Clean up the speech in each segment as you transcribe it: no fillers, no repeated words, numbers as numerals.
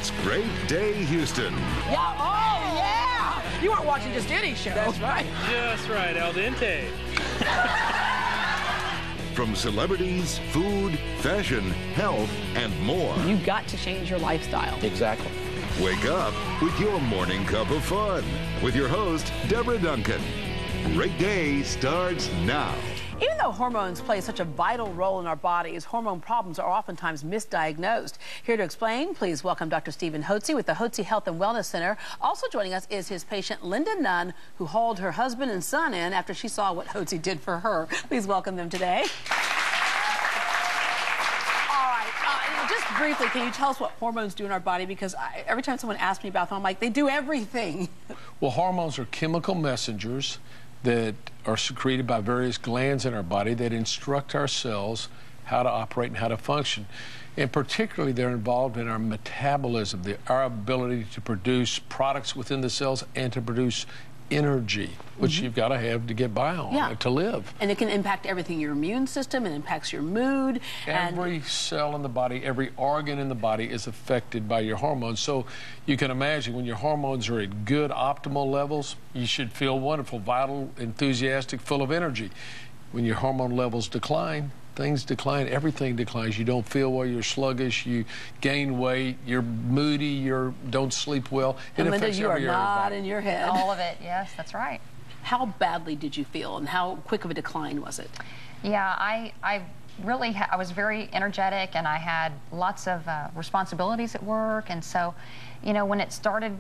It's Great Day Houston. Yeah, oh yeah! You weren't watching just any show. That's right. Just right, al dente. From celebrities, food, fashion, health, and more. You've got to change your lifestyle. Exactly. Wake up with your morning cup of fun with your host, Deborah Duncan. Great Day starts now. Even though hormones play such a vital role in our bodies, hormone problems are oftentimes misdiagnosed. Here to explain, please welcome Dr. Stephen Hotze with the Hotze Health and Wellness Center. Also joining us is his patient, Linda Nunn, who hauled her husband and son in after she saw what Hotze did for her. Please welcome them today. Just briefly, can you tell us what hormones do in our body? Because every time someone asks me about them, I'm like, they do everything. Well, hormones are chemical messengers that are secreted by various glands in our body that instruct our cells how to operate and how to function. And particularly, they're involved in our metabolism, our ability to produce products within the cells and to produce energy, which you've got to have to get by on, to live. And it can impact everything, your immune system, it impacts your mood. Every cell in the body, every organ in the body is affected by your hormones. So you can imagine when your hormones are at good, optimal levels, you should feel wonderful, vital, enthusiastic, full of energy. When your hormone levels decline, things decline, everything declines. You don't feel well, you're sluggish, you gain weight, you're moody, you don't sleep well. And Linda, you are not in your head. All of it, yes, that's right. How badly did you feel and how quick of a decline was it? Yeah, I was very energetic and I had lots of responsibilities at work. And so, you know, when it started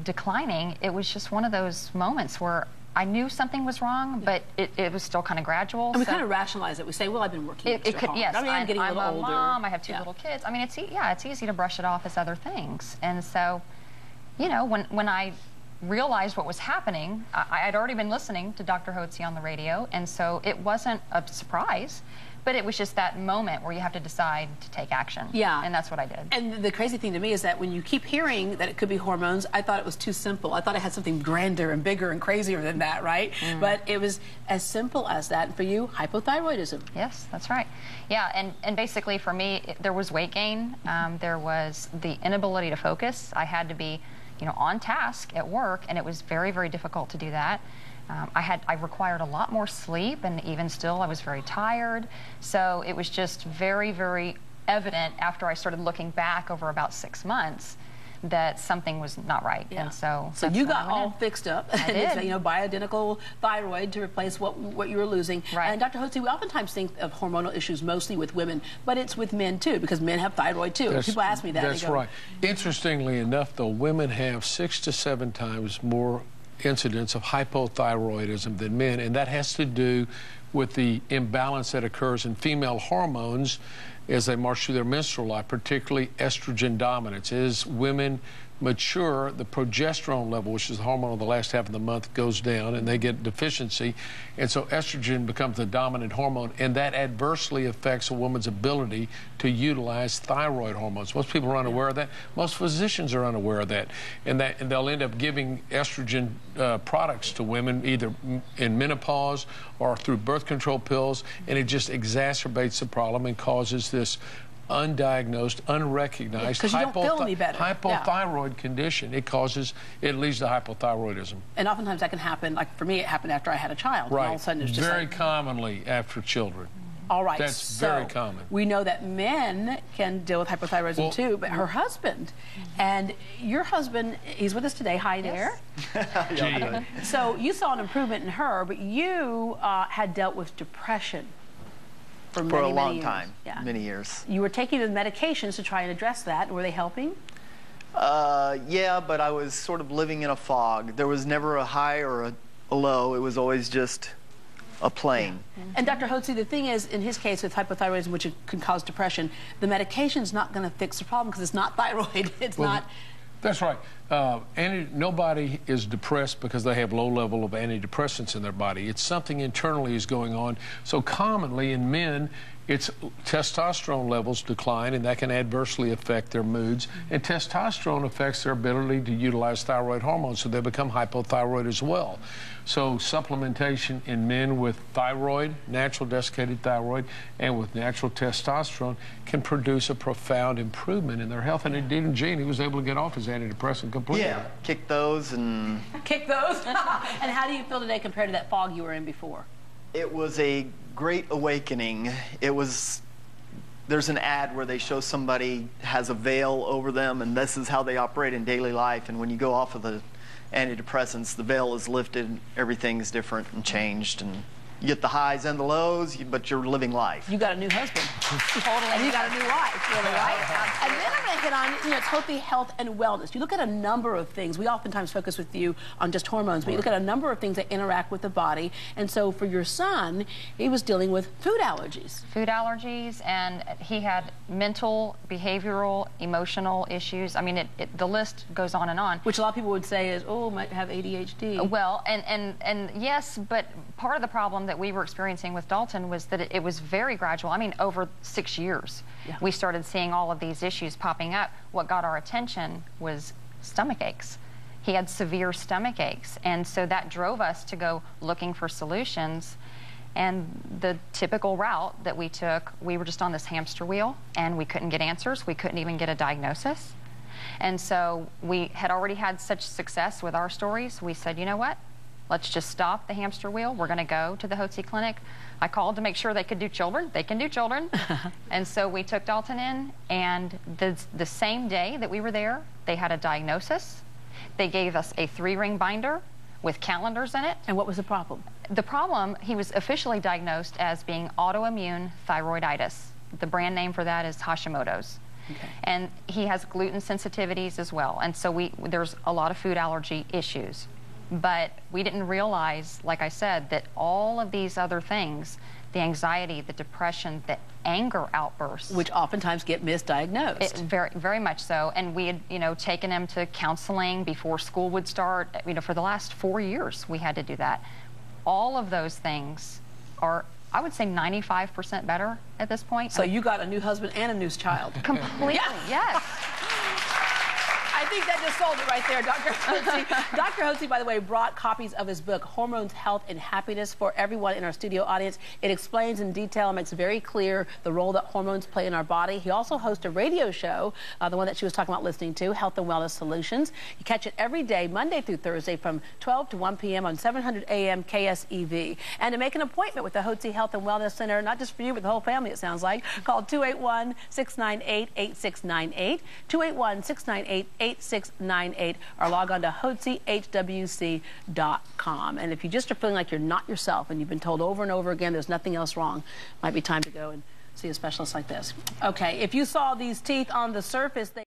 declining, it was just one of those moments where I knew something was wrong, but it was still kind of gradual. And we kind of rationalize it. We say, well, I've been working extra hard. Yes, I mean, I'm getting a little older. Mom, I have two little kids. I mean, it's easy to brush it off as other things. And so, you know, when I realized what was happening, I had already been listening to Dr. Hotze on the radio, and so it wasn't a surprise. But it was just that moment where you have to decide to take action. Yeah. And that's what I did. And the crazy thing to me is that when you keep hearing that it could be hormones, I thought it was too simple. I thought it had something grander and bigger and crazier than that, right? But it was as simple as that. And for you, hypothyroidism. Yes, that's right. Yeah, and basically for me, there was weight gain. There was the inability to focus. I had to be, you know, on task at work, and it was very, very difficult to do that. I required a lot more sleep, and even still, I was very tired. So it was just very, very evident after I started looking back over about 6 months that something was not right. Yeah. And so you got all fixed up. I did. It's, you know, bioidentical thyroid to replace what you were losing. Right. And Dr. Hotze, we oftentimes think of hormonal issues mostly with women, but it's with men too, because men have thyroid too. People ask me that. That's right. Interestingly enough, though, women have 6 to 7 times more incidence of hypothyroidism than men, and that has to do with the imbalance that occurs in female hormones as they march through their menstrual life, particularly estrogen dominance. As women mature, the progesterone level, which is the hormone of the last half of the month, goes down and they get deficiency, and so estrogen becomes the dominant hormone, and that adversely affects a woman's ability to utilize thyroid hormones. Most people are unaware of that. Most physicians are unaware of that, and they'll end up giving estrogen products to women either in menopause or through birth control pills, and it just exacerbates the problem and causes this undiagnosed, unrecognized hypothyroid condition. It leads to hypothyroidism. And oftentimes that can happen, like for me, it happened after I had a child. Right. And all of a sudden it's just very commonly after children. All right. That's very common. We know that men can deal with hypothyroidism too, but her husband, and your husband, he's with us today. Hi there. So you saw an improvement in her, but you had dealt with depression for a long years. time, many years. You were taking the medications to try and address that. Were they helping? Yeah, but I was sort of living in a fog. There was never a high or a low. It was always just a plane. And Dr. Hotze, the thing is, in his case with hypothyroidism, which can cause depression, the medication's not going to fix the problem because it's not thyroid. It's not. That's right. Nobody is depressed because they have low level of antidepressants in their body. It's something internally is going on. So commonly in men, its testosterone levels decline, and that can adversely affect their moods. And testosterone affects their ability to utilize thyroid hormones, so they become hypothyroid as well. So supplementation in men with thyroid, natural desiccated thyroid, and with natural testosterone can produce a profound improvement in their health. And indeed, in Gene, he was able to get off his antidepressant completely. Yeah, kick those and... Kick those? And how do you feel today compared to that fog you were in before? It was a great awakening. There's an ad where they show somebody has a veil over them, and this is how they operate in daily life. And when you go off of the antidepressants, the veil is lifted, everything's different and changed, and you get the highs and the lows, but you're living life. You got a new husband. Totally. And you got a new wife, really, right? And then I'm going to hit on, it's healthy health and wellness. You look at a number of things. We oftentimes focus with you on just hormones, but you look at a number of things that interact with the body. And so for your son, he was dealing with food allergies. Food allergies, and he had mental, behavioral, emotional issues. I mean, the list goes on and on. Which a lot of people would say is, oh, might have ADHD. Well, and yes, but part of the problem that we were experiencing with Dalton was that it was very gradual. I mean, over 6 years, we started seeing all of these issues popping up. What got our attention was stomach aches. He had severe stomach aches, and so that drove us to go looking for solutions. And the typical route that we took, we were just on this hamster wheel, and we couldn't get answers. We couldn't even get a diagnosis. And so we had already had such success with our stories, we said, you know what? Let's just stop the hamster wheel. We're going to go to the Hotze Clinic. I called to make sure they could do children. They can do children. And so we took Dalton in, and the same day that we were there, they had a diagnosis. They gave us a 3-ring binder with calendars in it. And what was the problem? The problem, he was officially diagnosed as being autoimmune thyroiditis. The brand name for that is Hashimoto's. Okay. And he has gluten sensitivities as well. And so there's a lot of food allergy issues. But we didn't realize, like I said, that all of these other things, the anxiety, the depression, the anger outbursts, which oftentimes get misdiagnosed. Very, very much so. And we had, taken him to counseling before school would start. For the last 4 years, we had to do that. All of those things are, I would say, 95% better at this point. So you got a new husband and a new child. Completely, yes. I think that just sold it right there, Dr. Hotze. Dr. Hotze, by the way, brought copies of his book, Hormones, Health, and Happiness, for everyone in our studio audience. It explains in detail and makes very clear the role that hormones play in our body. He also hosts a radio show, the one that she was talking about listening to, Health and Wellness Solutions. You catch it every day, Monday through Thursday, from 12 to 1 p.m. on 700 AM KSEV. And to make an appointment with the Hotze Health and Wellness Center, not just for you, but the whole family, it sounds like, call 281-698-8698, 281-698-8698, or log on to hotzehwc.com. And if you just are feeling like you're not yourself and you've been told over and over again there's nothing else wrong, might be time to go and see a specialist like this. Okay, if you saw these teeth on the surface,